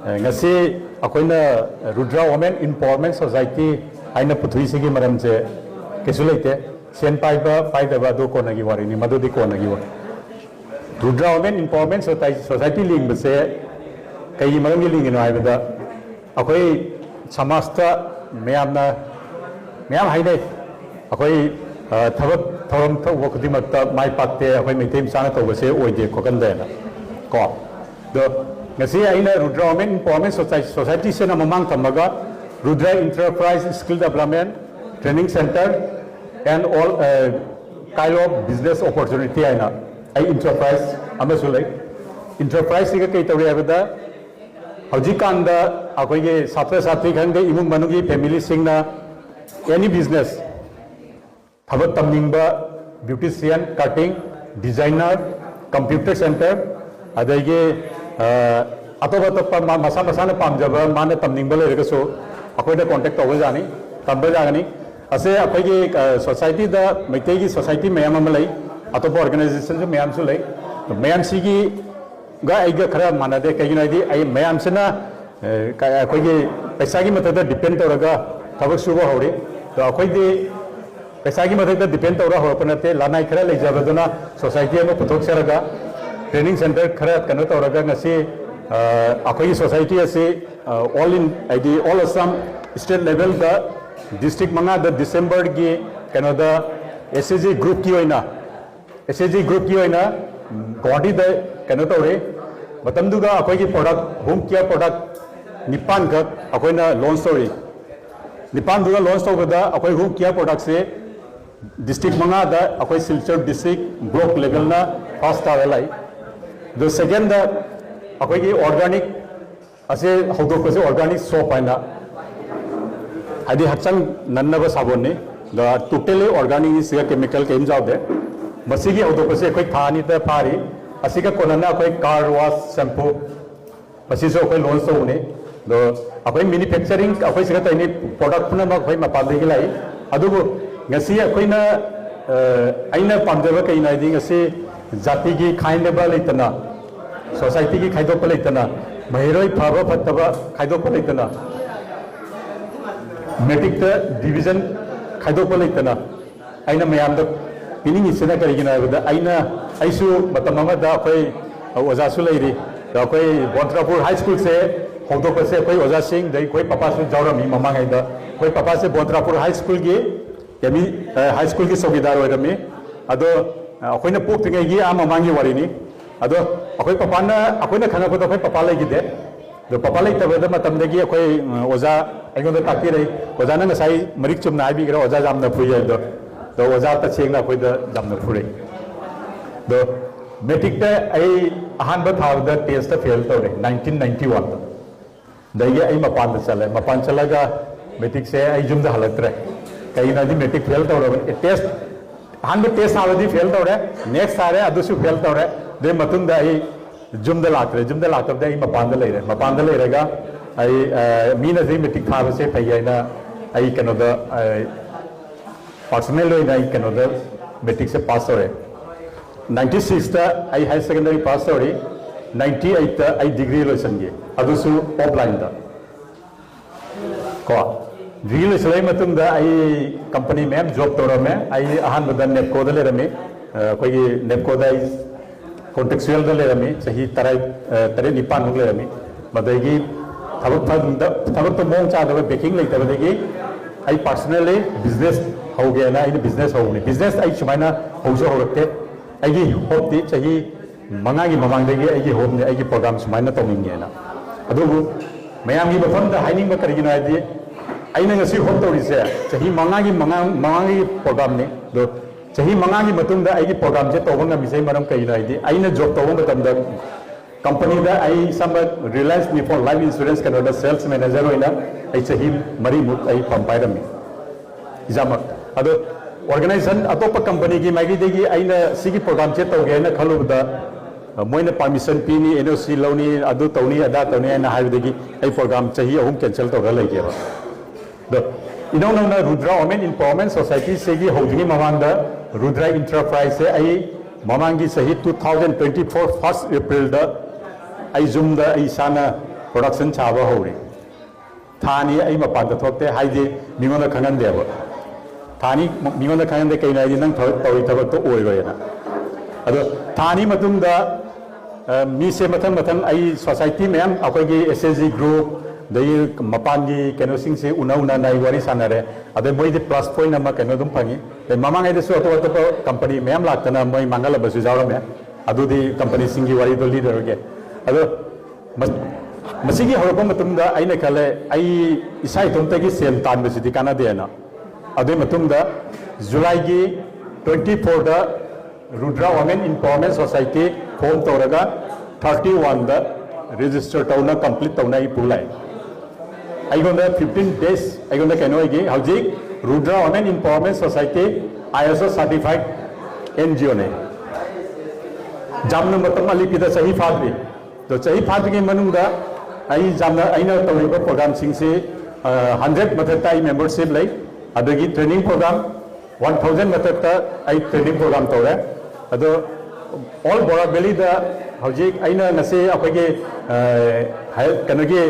ngasi akoina Rudra Women Empowerment Society aina puthui sigi maram je kesu leite sen paiba paidaba do kona gi wari ni madu di kona gi wa Rudra Women Empowerment Society ling base kai maram gi ling no ai bada akoi samasta meyamna meyam haidai akoi thabak thoram thau khodimakta mai patte akoi meitem sana to base oide kokan de na ko do ngasi aina Rudra Women Empowerment Society se na mamang tamaga Rudra Enterprise Skill Development Training Center and all kind of business opportunity aina ai enterprise amasulai enterprise ga kai tawri abada hojikanda akoi ge satra satri khang ge imung manugi family singna any business thabak tamningba beautician cutting designer computer center adage atop atop masa masana pamjaba mana tamningba leregaso akoida contact tawba jani tamba jagani ase akoigi society da maitai gi society mayam amalai atop organization se mayam su lai mayam sigi ga aiga khara manade kaigina di ai mayam sena akoigi paisa gi matada depend tawraga thabak suba hori to akoidi paisa gi matada depend tawra hopanate lanai khara leijabaduna society ama puthok saraga training center khara kanu tawraga ngasi akoigi society ase all in all Assam state level da district manga da December gi kanu da SAG group ki oina Guwahati da kanu tawre matamduga akoigi product home care product nipan ga akoina launch tawri nipan duga launch tawbada akoi home care product se district manga da akoi Silchar district block level na first awelai the second da akoigi organic ase hodok se organic soap aina adi hachang nannaba sabon ne the totally organic is chemical kem jawde masigi hodok se akoi thani ta phari asiga konana akoi car wash shampoo masi so akoi launch tawne do akoi manufacturing akoi siga tani product na ma akoi mapande gi lai adugo ngasi akoi na aina pamjaba kai na di ngasi jati gi khaineba leitana society ki khaidok leitana mahiroi phaba phattaba khaidok leitana metric ta division khaidok leitana aina mayam da pining isena karigina bada aina aisu matamama da akoi oja su leiri da akoi Bontrapur high school se hodok se akoi oja sing dai koi papa su jawrami mamang ai da koi papa se Bontrapur high school gi yami high school gi sogidar oirami ado akoina poktingai gi ama mangi warini ado akoi papa na akoina khana ko akoi papa lai gide do papa lai tabada matamdagi akoi oja aigonda takti rai oja na ngasai marik chumna ai bi gra oja jamna phuye do oja ta chengna akoi da jamna phure do metric ta ai ahan ba thaw da test fail tawre 1991 dai ai mapan chalaga metric se ai jum da halatre kai na di metric fail tawre test ahan ba test awadi fail tawre next sare adusu fail tawre de matunda ai jumda lakre ai mapanda leirega ai mina zai metric thaba se phayaina ai kanoda personal loina ai kanoda metric se pass ore 96 ta ai high secondary pass ore 98 ta ai degree loisange adusu offline da ko degree loisalai matunda ai company mem job torame ai ahan badan nepco da lerame koi nepco da contextual da lerami sahi tarai nipan hok lerami madagi thabak to mong cha da baking lai tabadagi ai personally business ho ge na ai business ho ni business ai chumaina ho jo horakte ai gi hope ti sahi manga gi mamang dagi ai gi hope ni ai gi program chumaina to ming ge na adu mayam gi bafam da haining ba kari gi na di ai na ngasi hope to ri se sahi manga gi program ni do chahi manga gi matungda ai gi program je tobanga misai maram kai na idi aina job tobanga tamda company da ai samba Reliance Nippon life insurance kanada sales manager oina ai chahi mari mut ai pampairami izama ado organization atopa company gi magi degi aina sigi program je toge na khalubda moina permission pini NOC loni adu tawni ada tawni na haibdegi ai program chahi ahum cancel to ga lege ba do inona Rudra Women Empowerment Society segi hodingi mamanda Rudra Enterprise se ai mamangi sahi 2024 1st April da ai zoom da ai sana production chaba hori thani ai mapan da thokte haide mingon da khangan deba thani mingon da khangan de kai na nang tawi tabak to oi ro yana ado thani matung da mi se mathang mathang ai society mem akoi gi SSG group dai mapan gi keno sing se una nai wari sanare ado moi de plus point ama keno dum phangi de mamang ai de so to company mem laktana moi mangala basu jawra me ado di company singi wari do leader ge ado masigi horoko matumda aina kale ai isai tumtagi sel tan besidi kana dena adu matumda July gi 24 da Rudra Women Empowerment Society form toraga 31 da register tawna complete tawna I pulai ai gonda 15 days ai gonda keno gi hauji Rudra Women Empowerment Society ISO certified NGO ne jamna matam ali pida sahi fadri to sahi fadri gi manungda ai jamna aina tawriba program singse 100 mathata I membership lai adagi training program 1000 mathata ai training program tawre ado all Borahabeli da hojik aina nase akoge kanagi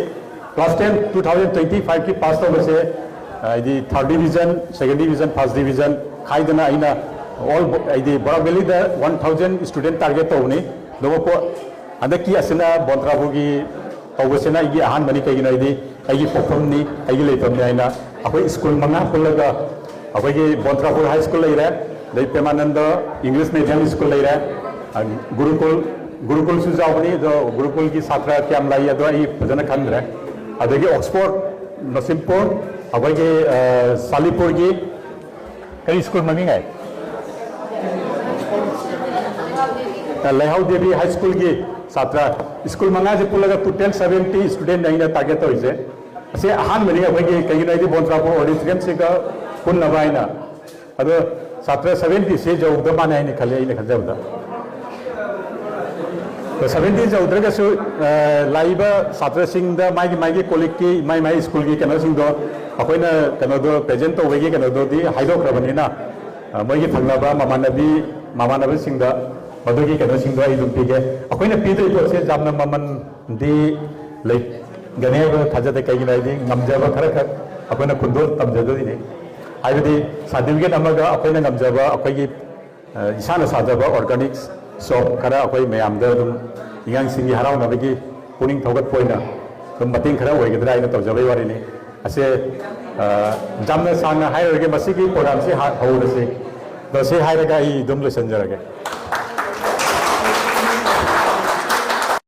class 10 2025 ki pass tawre se di third division second division first division khaidana aina all di Borahabeli da 1000 student target tawni do ko adaki asina Bontrabugi tawbasena igi ahan bani kai gina idi agi pokhamni agi leipamni aina akoi school manga pullaga akoi gi Bontrapur high school leira dai Pemananda English medium school leira gurukul su jawni do gurukul ki satra kyam lai ado ai phajana khandre adagi Oxford Nasimpur akoi gi Salipur gi kari school mami ngai Lehau Devi high school gi satra school manga je pulaga total 70 student naina target hoise ase ahan mani abai kai nai di Bontrapur auditorium se ka kun nabaina ado satra 70 se jo da manai ni khale ni khajau da to 70 jo udra su laiba satra sing da mai colleague ki mai school ki kana sing do akoina kana do present to wegi kana do di haido krabani na mai ki thangnaba mamanabi sing da madugi kano singdo ai dum pige akoina pidri to se jamna maman di le gane ba thajate kai ginai di ngamjaba khara khar akoina khundol tamjado di ne aibadi certificate amaga akoina ngamjaba akoi isana sajaba organics shop khara akoi mayam da dum ingang singi harau na bagi puning thogat poina dum mating khara oigedra ina tawjabai wari ne ase jamna sanga hairage masigi program se haurase do se hairaga I dum le sanjarage